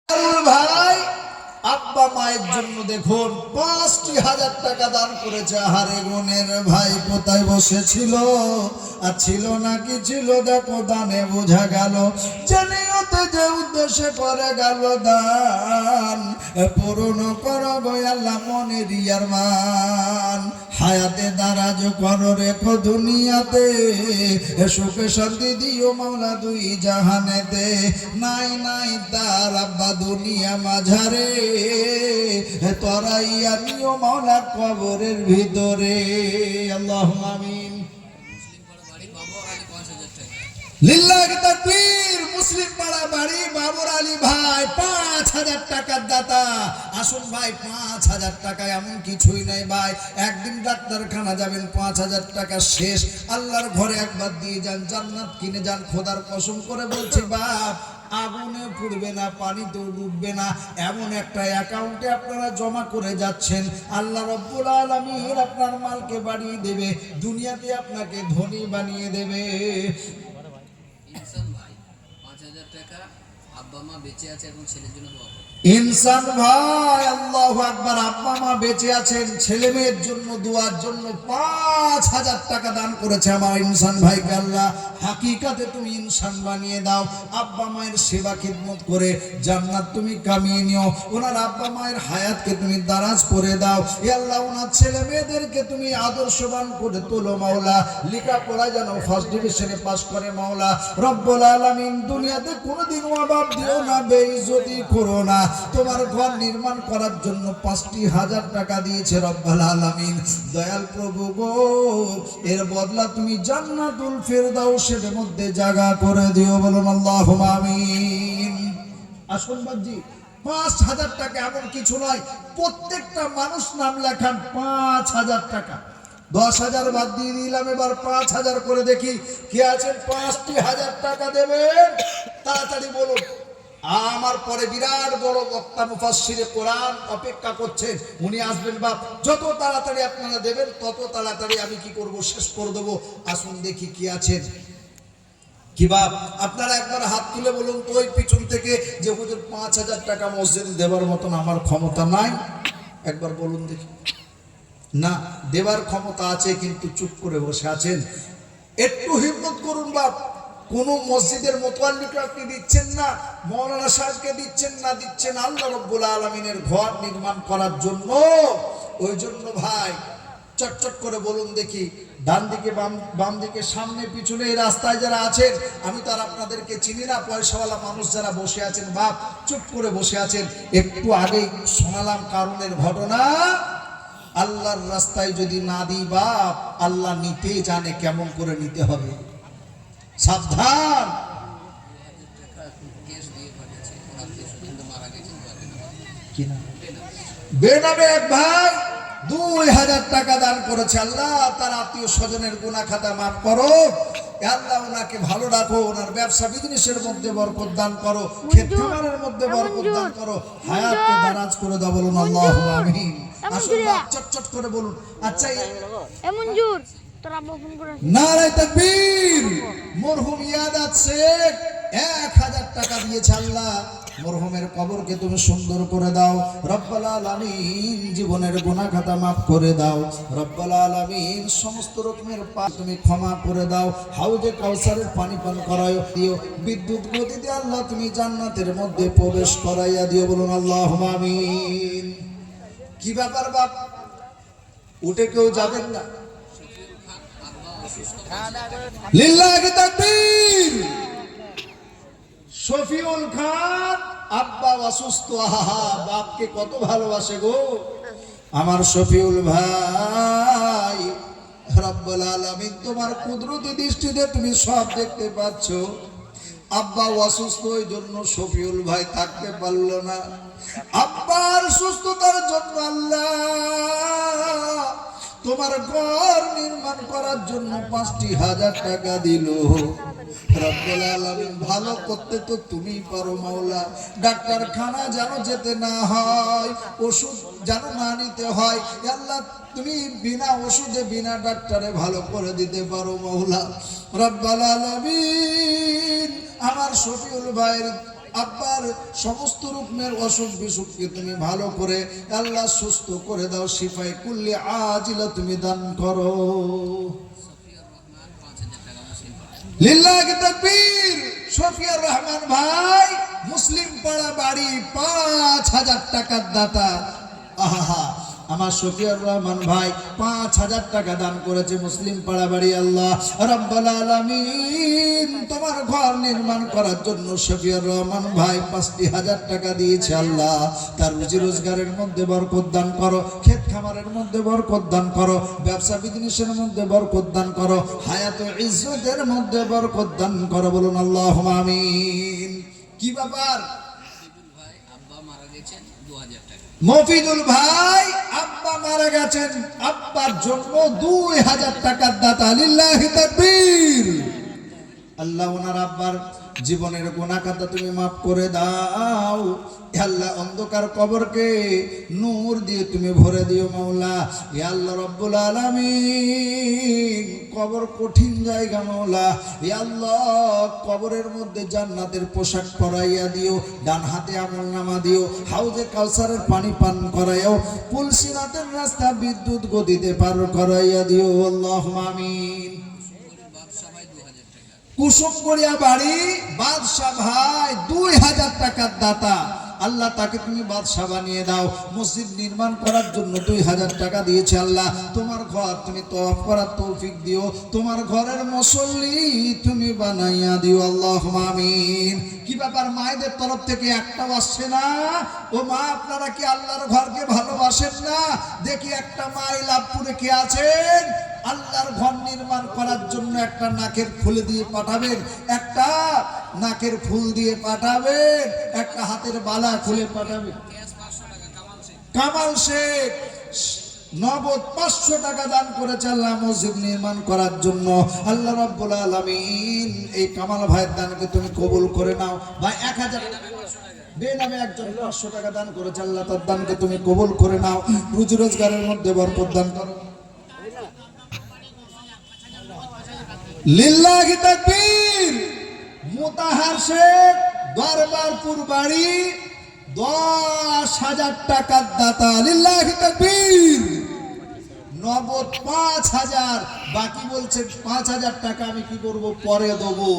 ভাই আব্বা মায়ের জন্য দেখুন ৫,০০০ টাকা দান করেছে। আহারে গুণের ভাই কোথায় বসেছিল আর ছিল নাকি ছিল, দেখো দানে বোঝা গেল। জানিওতে যে উদ্দেশ্যে করে গেল দান, পূরণ করব আল্লাহ মনের ইয়ারমান। হায়াতে দারাজ করো রেখো দুনিয়াতে, সুখে শান্তি দিও মাওলা দুই জাহানেতে। নাই নাই তার আব্বা দুনিয়া মাঝারে, তরাইয়া নিও মাওলা কবরের ভিতরে। আল্লাহুম্মা আমিন। লিল্লাহি তাকবীর। মুসলিম পাড়া বাড়ি বাবর আলী ভাই ৫,০০০ টাকার দাতা। আসুন ভাই, ৫,০০০ টাকা এমন কিছুই নাই ভাই। একদিন ডাক্তারখানা যাবেন, ৫,০০০ টাকা শেষ। আল্লাহর ঘরে একবার দিয়ে যান, জান্নাত কিনে যান। খোদার কসম করে বলছি বাপ, আগুনে পুড়বে না, পানিতেও ডুববে না, এমন একটা অ্যাকাউন্টে আপনারা জমা করে যাচ্ছেন। আল্লাহ রব্বুল আলামিন আপনার মালকে বাড়িয়ে দেবে, দুনিয়াতে আপনাকে ধনী বানিয়ে দেবে। ইনসান ভাই ৫,০০০ টাকা আব্বা মা বেঁচে আছে, এখন ছেলের জন্য দোয়া করুন। ইনসান ভাই, আল্লাহু আকবার। আব্বা মা বেঁচে আছেন, ছেলে মেয়ের জন্য দোয়ার জন্য ৫,০০০ টাকা দান করেছে আমার ইনসান ভাইকে আল্লাহ হাকিকাতে তুমি ইনসান বানিয়ে দাও। আব্বা মায়ের সেবা খিদমত করে জান্নাত তুমি কামিয়ে নিও। ওনার আব্বা মায়ের হায়াতকে তুমি দারাজ করে দাও। এ আল্লাহ, ওনার ছেলে মেয়েদেরকে তুমি আদর্শবান করে তোলো মাওলা। লেখাপড়া যেন ফার্স্ট ডিভিশনে পাস করে মাওলা রব্বুল আলামিন। দুনিয়াতে কোনোদিন অভাব দিও না, বেইজ্জতি করো না। তোমার ঘর নির্মাণ করার জন্য ৫,০০০ টাকা দিয়েছে রব্বুল আলামিন। দয়াল প্রভু গো, এর বদলা তুমি জান্নাতুল ফেরদাউসের মধ্যে জায়গা করে দিও। বলুন আল্লাহুম্মা আমিন। আসুন বাজি, ৫,০০০ টাকা এমন কিছু নয়, প্রত্যেকটা মানুষ নাম লেখান ৫,০০০ টাকা। ১০,০০০ বাদ দিয়ে দিলাম, এবার ৫,০০০ করে দেখি কে আছেন ৫,০০০ টাকা দেবেন। তাড়াতাড়ি বলুন। আমার পরে বিরাট বড় বক্তা মুফাসসিরে কোরআন অপেক্ষা করছেন, উনি আসবেন বাপ। যত তাড়াতাড়ি আপনারা দেবেন তত তাড়াতাড়ি আমি কি করব, শেষ করে দেবো। আসুন দেখি কি আছেন। কি বাপ, আপনারা একবার হাত তুলে বলুন তো ওই পিছন থেকে, যে হুজুর ৫,০০০ টাকা মসজিদে দেবার মতন আমার ক্ষমতা নাই, একবার বলুন দেখি। না, দেবার ক্ষমতা আছে, কিন্তু চুপ করে বসে আছেন। একটু হিম্মত করুন বাপ। কোন মসজিদের মোতাল্লিকে আপনি দিচ্ছেন না, মৌলানা সাহেবকে দিচ্ছেন না, দিচ্ছেন আল্লাহ রব্বুল আলামিনের ঘর নির্মাণ করার জন্য। ওই জন্য ভাই চটচট করে বলুন দেখি, ডান দিকে বাম দিকে সামনে পিছনে এই রাস্তায় যারা আছেন, আমি তো আর আপনাদেরকে চিনি না, পয়সাওয়ালা মানুষ যারা বসে আছেন বাপ, চুপ করে বসে আছেন। একটু আগেই শোনালাম কারণের ঘটনা। আল্লাহর রাস্তায় যদি না দিই বাপ, আল্লাহ নিতে জানে কেমন করে নিতে হবে। সাবধান। বেনামে এক ভাই ২,০০০ টাকা দান করেছে। আল্লাহ তার আত্মীয় স্বজনের গুনাহ খাতা মাফ করো। আল্লাহ ওনাকে ভালো রাখো, ওনার ব্যবসা বিজনেসের মধ্যে বরকত দান করো, ক্ষেত খামারের মধ্যে বরকত দান করো, হায়াতকে দারাজ করে দাও। বলুন আল্লাহুম্মা আমিন। আসুন চটচট করে বলুন। আচ্ছা, এমন জোর তোরা ফোন করে নারে তাকবীর। মরহুম ইয়াদাত শেখ ১,০০০ টাকা দিয়েছে। আল্লাহ মরহুমের কবরকে তুমি সুন্দর করে দাও রব্বুল আলামিন। জীবনের গুনাহ খাতা মাফ করে দাও রব্বুল আলামিন। সমস্ত রকমের পাপ তুমি ক্ষমা করে দাও। হাউজে কাউসারের পানি পান করায় দিও। বিদ্যুৎ গতিতে আল্লাহ তুমি জান্নাতের মধ্যে প্রবেশ করাইয়া দিও। বলুন আল্লাহুম্মা আমিন। কি ব্যাপার বাপ, উঠে কেউ যাবেন না? লিল্লাহি তাকবীর। শফিউল খান আব্বা অসুস্থ। আহা, বাপকে কত ভালোবাসে গো আমার শফিউল ভাই। রব্বুল আলামিন তোমার কুদরতি দৃষ্টিতে তুমি সব দেখতে পাচ্ছ। আব্বা অসুস্থ, ওই জন্য শফিউল ভাই থাকতে পারল না। আব্বার সুস্থতার জন্য আল্লাহ তোমার ঘর নির্মাণ করার জন্য ৫,০০০ টাকা দিল। রব্বুল আলামিন ভালো করতে তো তুমি পারো মাওলা। ডাক্তারখানা যেন যেতে না হয়, ওষুধ যেন না নিতে হয়, আল্লাহ তুমি বিনা ওষুধে বিনা ডাক্তারে ভালো করে দিতে পারো মাওলা। রব্বুল আলামিন আমার শফিউল ভাইয়ের আব্বার সমস্ত রকমের অসুখ বিসুখকে তুমি ভালো করে আল্লাহ সুস্থ করে দাও, শিফায়ে কুল্লি আজিলা তুমি দান করো। সফিয়ার রহমান 5,000 টাকা মুসলিম পাড়া। লিল্লাহি তাকবীর। শফিয়ার রহমান ভাই মুসলিম পাড়া বাড়ি 5,000 টাকার দাতা। আহা, আমার শফিয়ার রহমান ভাই 5,000 টাকা দান করেছে মুসলিম পাড়া বাড়ি। আল্লাহ রাব্বুল আলামিন তোমার ঘর নির্মাণ করার জন্য শফিয়ার রহমান ভাই 5,000 টাকা দিয়েছে। আল্লাহ তার রুজি রোজগারের মধ্যে বরকত দান করো, ক্ষেত খামারের মধ্যে বরকত দান করো, ব্যবসা বিজনেসের মধ্যে বরকত দান করো, হায়াত ও ইজ্জতের মধ্যে বরকত দান করো। বলুন আল্লাহুম্মা আমিন। কি ব্যাপার? মফিদুল ভাই আব্বা মারা গেছেন 2,000 টাকা। মফিদুল ভাই আব্বা মারা গেছেন, আব্বার জন্য 2,000 টাকার দাতা। লিল্লাহি তাকবীর। আল্লাহ ওনার আব্বার জীবনের গুনাহ খাতা তুমি মাফ করে দাও। হে আল্লাহ অন্ধকার কবরকে নূর দিয়ে তুমি ভরে দিও মাওলা। হে আল্লাহ রব্বুল আলামিন কবর কঠিন জায়গা মাওলা। হে আল্লাহ কবরের মধ্যে জান্নাতের পোশাক পরাইয়া দিও, ডান হাতে আমলনামা দিও, হাউজে কাউসারের পানি পান করাইও, পুলসিরাতের রাস্তা বিদ্যুৎ গতিতে পার করাইয়া দিও। আল্লাহুম্মা আমিন। বাদশা ভাই 2,000 টাকা। কুসুমগড়িয়া বাড়ি বাদশা ভাই 2,000 টাকার দাতা। আল্লাহ তাকে তুমি বাদশা বানিয়ে দাও, মসজিদ নির্মাণ করার জন্য 2,000 টাকা দিয়েছে। আল্লাহ তোমার ঘর তুমি তওয়াফ করার তৌফিক দিও, তোমার ঘরের মুসল্লি তুমি বানাইয়া দিও। আল্লাহুম্মা আমিন। কি ব্যাপার মায়েদের তরফ থেকে একটাও আসছে না? ও মা আপনারা কি আল্লাহর ঘরকে ভালোবাসেন না? দেখি একটা মা লাভপুরে কে আছেন? আল্লাহর ঘর নির্মাণ করার জন্য একটা নাকের ফুল দিয়ে পাঠাবেন, একটা নাকের ফুল দিয়ে পাঠাবেন, একটা হাতের বালা খুলে পাঠাবেন। ক্যাশ 500 টাকা কামাল শেখ। কামাল শেখ নগদ 500 টাকা দান করেছে আল্লাহ মসজিদ নির্মাণ করার জন্য। আল্লাহ রাব্বুল আলামিন এই কামাল ভাইয়ের দানকে তুমি কবুল করে নাও। ভাই 1,000 বেনামে একজন 500 টাকা দান করেছে, আল্লাহ তার দানকে তুমি কবুল করে নাও, রুজি রোজগারের মধ্যে বরকত দান করো। লিল্লাহি তাকবীর। মুতাহার শেখ দরবারপুর বাড়ি 10,000 টাকার দাতা। লিল্লাহি তাকবীর। নগদ 5,000, বাকি বলছেন 5,000 টাকা আমি কি করব পরে দেবো।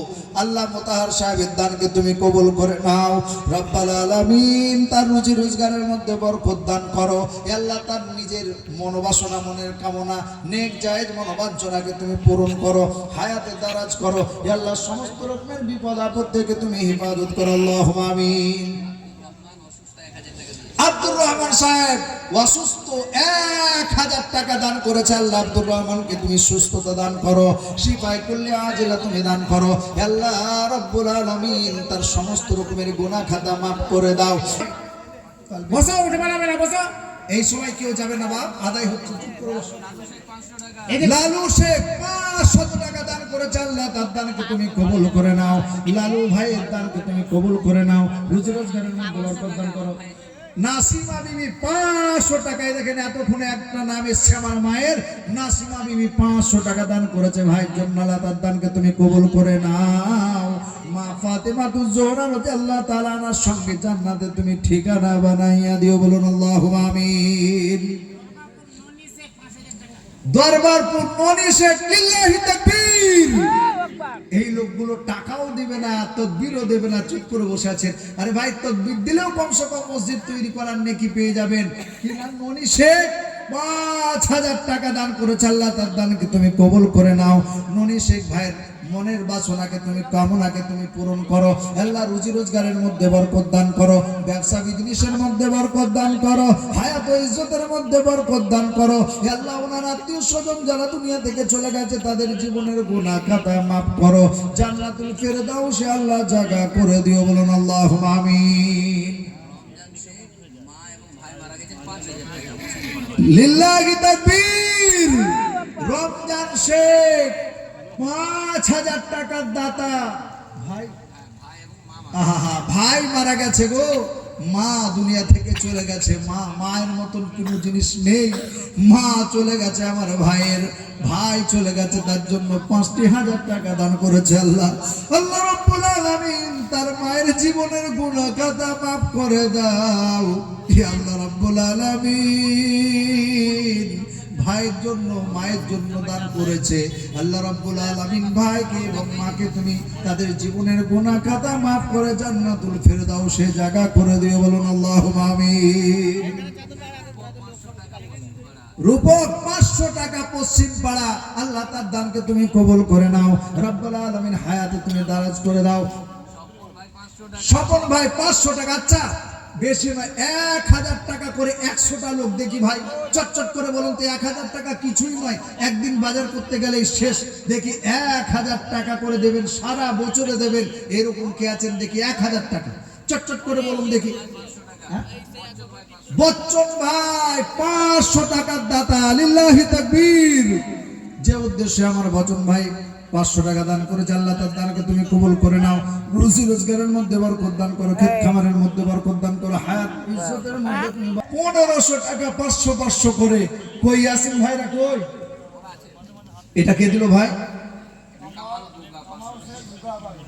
আল্লাহ মুতাহার সাহেবের দানকে তুমি কবুল করে নাও। রব্বুল আলামিন তার রুজি রোজগারের মধ্যে বরকত দান করো। হে আল্লাহ তার নিজের মনোবাসনা মনের কামনা নেক জায়েজ মনোবাঞ্ছনাকে তুমি পূরণ করো, হায়াতে দারাজ করো। হে আল্লাহ সমস্ত রকমের বিপদ আপদ থেকে তুমি হেফাজত করো। আল্লাহুম্মা আমিন। রহমান অসুস্থ 1,000 টাকা দিয়েছে। আব্দুর রহমান সাহেব অসুস্থ 1,000 টাকা দান করেছে। আল্লাহ আব্দুর রহমানকে তুমি সুস্থতা দান করো, শিফায়ে কুল্লি আজিলা তুমি দান করো। আল্লাহ রাব্বুল আলামিন তার সমস্ত রকমের গুনাহ খাতা মাফ করে দাও। বসো, উঠে পারবে না, বসো। এই সময় কেউ যাবে না বাপ, আদায় হচ্ছে, চুপ করে বসো। লালু শেখ 500 টাকা দান করেছে, আল্লাহ তার দানকে তুমি কবুল করে নাও। লালু ভাইয়ের দানকে তুমি কবুল করে নাও, রুজি রোজগারের মধ্যে বরকত দান করো। নাসিমা বিবি 500 টাকায়, দেখেন এতক্ষণে একটা নাম এসছে আমার মায়ের, নাসিমা বিবি 500 টাকা দান করেছে ভাইয়ের জন্য, আল্লাহ তার দানকে তুমি কবুল করে নাও। মা ফাতেমাতুজ জোহরা রাদিয়াল্লাহু তাআলা আনহার সঙ্গে জান্নাতে তুমি ঠিকানা বানাইয়া দিও। বলুন আল্লাহুম্মা আমিন। দরবারপুর ননি শেখ। লিল্লাহি তাকবীর। এই লোকগুলো টাকাও দিবে না, তকবীরও দেবে না, চুপ করে বসে আছেন। আরে ভাই তকবীর দিলেও কমসে কম মসজিদ তৈরি করার নেকি পেয়ে যাবেন। কি নাম? ননি শেখ 5,000 টাকা দান করেছে, আল্লাহ তার দানকে তুমি কবুল করে নাও। ননি শেখ ভাইয়ের মনের বাসনাকে তুমি কামনাকে তুমি পূরণ করো। আল্লাহ রুজি রোজগারের মধ্যে বরকত দান করো, ব্যবসা বিজনেসের মধ্যে বরকত দান করো, হায়াত ও ইজ্জতের মধ্যে বরকত দান করো। আল্লাহ ওনার আত্মীয় স্বজন যারা দুনিয়া থেকে চলে গেছে তাদের জীবনের গুনাহ খাতা মাফ করো, জান্নাতুল ফেরদাউসে আল্লাহ জায়গা করে দিও। বলুন আল্লাহুম্মা আমিন। রমজান শেখ মা এবং ভাই মারা গেছেন 5,000 টাকা। লিল্লাহি তাকবীর। রমজান শেখ 5,000 টাকার দাতা। ভাই ভাই এবং মা আহা, ভাই মারা গেছে গো, মা দুনিয়া থেকে চলে গেছে, মায়ের মতন কোনো জিনিস নেই, মা চলে গেছে, আমার ভাই চলে গেছে, তার জন্য 5,000 টাকা দান করেছে আল্লাহ। আল্লাহ রাব্বুল আলামিন তার মায়ের জীবনের গুনাহ খাতা মাফ করে দাও ইয়া আল্লাহ রাব্বুল আলামিন। ভাইয়ের জন্য মায়ের জন্য দান করেছে আল্লাহ রাব্বুল আলামিন, ভাইকে এবং মাকে তুমি তাদের জীবনের গুনাহ খাতা মাফ করে জান্নাতুল ফেরদাউসে জায়গা করে দিও, বলুন আল্লাহুম্মা আমিন। রূপক 500 টাকা পশ্চিম পাড়া, আল্লাহ তার দানকে তুমি কবুল করে নাও রব্বুল আলামিন, হায়াতে তুমি দারাজ করে দাও। স্বপন ভাই 500 টাকা, আচ্ছা বেশি নয়, 1000 টাকা করে 100টা লোক দেখি ভাই, চটচট করে বলুন তো, 1000 টাকা কিছুই নয়, একদিন বাজার করতে গেলেই শেষ। দেখি 1000 টাকা করে দেবেন, সারা বছরে দেবেন, এরকম কে আছেন দেখি? 1000 টাকা চটচট করে বলুন দেখি। বচ্চন ভাই 500 টাকার দাতা, লিল্লাহি তাকবীর। যে উদ্দেশ্যে আমার বচ্চন ভাই 500 টাকা দান করেছে, আল্লাহ তার দানকে তুমি কবুল করে নাও, রুজি রোজগারের মধ্যে বরকত দান করো, ক্ষেত খামারের মধ্যে বরকত দান করো, হায়াত ইজ্জতের মধ্যে 1500 টাকা 500 করে। কই ইয়াসিন ভাইরা কই? এটা কে দিল ভাই?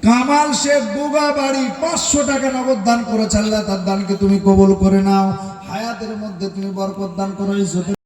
কামাল শেখ বুগাবাড়ি 500 টাকা নগদ দান করেছে, আল্লাহ তার দানকে তুমি কবুল করে নাও, হায়াতের মধ্যে তুমি বরকত দান করো, ইজ্জতের